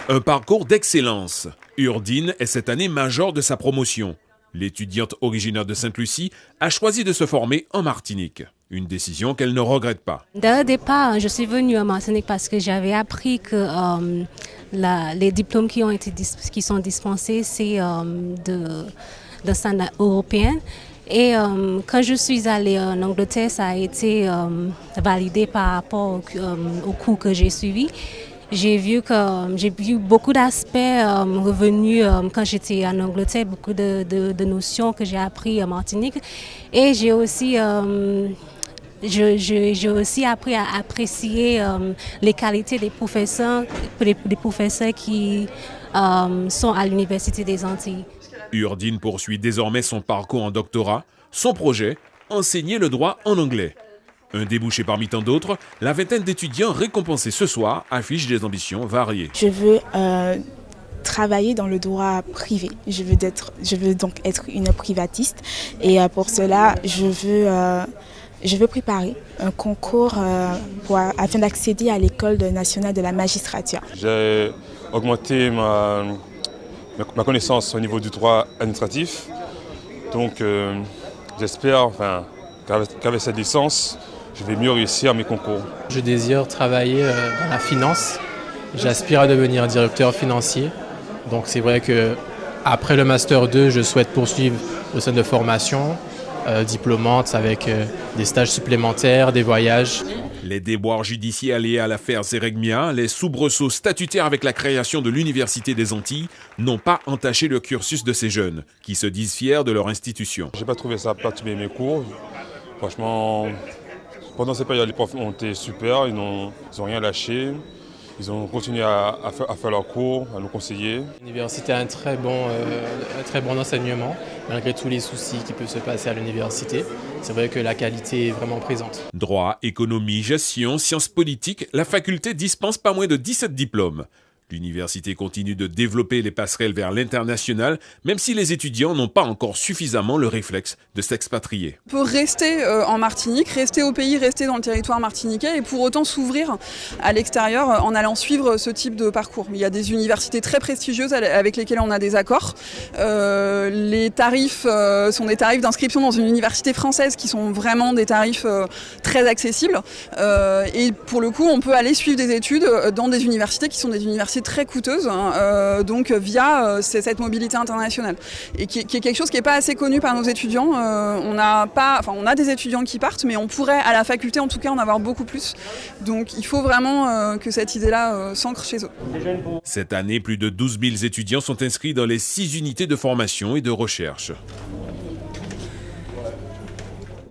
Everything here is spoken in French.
Un parcours d'excellence. Urdine est cette année majeure de sa promotion. L'étudiante originaire de Sainte-Lucie a choisi de se former en Martinique. Une décision qu'elle ne regrette pas. Dès le départ, je suis venue en Martinique parce que j'avais appris que les diplômes qui sont dispensés, c'est de standard européen. Et quand je suis allée en Angleterre, ça a été validé par rapport au cours que j'ai suivi. J'ai vu beaucoup d'aspects revenus quand j'étais en Angleterre, beaucoup de notions que j'ai apprises en Martinique. Et j'ai aussi appris à apprécier les qualités des professeurs qui sont à l'Université des Antilles. Urdine poursuit désormais son parcours en doctorat. Son projet, enseigner le droit en anglais. Un débouché parmi tant d'autres, la vingtaine d'étudiants récompensés ce soir affiche des ambitions variées. Je veux travailler dans le droit privé. Je veux donc être une privatiste et pour cela, je veux préparer un concours afin d'accéder à l'École nationale de la magistrature. J'ai augmenté ma connaissance au niveau du droit administratif. Donc j'espère qu'avec cette licence, je vais mieux réussir à mes concours. Je désire travailler dans la finance. J'aspire à devenir directeur financier. Donc c'est vrai qu'après le Master 2, je souhaite poursuivre le centre de formation diplômante avec des stages supplémentaires, des voyages. Les déboires judiciaires liés à l'affaire Zeregmia, les soubresauts statutaires avec la création de l'Université des Antilles n'ont pas entaché le cursus de ces jeunes, qui se disent fiers de leur institution. Je n'ai pas trouvé ça perturber mes cours. Franchement, pendant cette période, les profs ont été super, ils n'ont rien lâché. Ils ont continué à faire leurs cours, à nous conseiller. L'université a un très bon enseignement, malgré tous les soucis qui peuvent se passer à l'université. C'est vrai que la qualité est vraiment présente. Droit, économie, gestion, sciences politiques, la faculté dispense pas moins de 17 diplômes. L'université continue de développer les passerelles vers l'international, même si les étudiants n'ont pas encore suffisamment le réflexe de s'expatrier. On peut rester en Martinique, rester au pays, rester dans le territoire martiniquais et pour autant s'ouvrir à l'extérieur en allant suivre ce type de parcours. Il y a des universités très prestigieuses avec lesquelles on a des accords. Les tarifs sont des tarifs d'inscription dans une université française qui sont vraiment des tarifs très accessibles. Et pour le coup, on peut aller suivre des études dans des universités qui sont des universités très coûteuse, donc via cette mobilité internationale, et qui est quelque chose qui n'est pas assez connu par nos étudiants. On a des étudiants qui partent, mais on pourrait à la faculté en tout cas en avoir beaucoup plus. Donc il faut vraiment que cette idée-là s'ancre chez eux. Cette année, plus de 12 000 étudiants sont inscrits dans les 6 unités de formation et de recherche.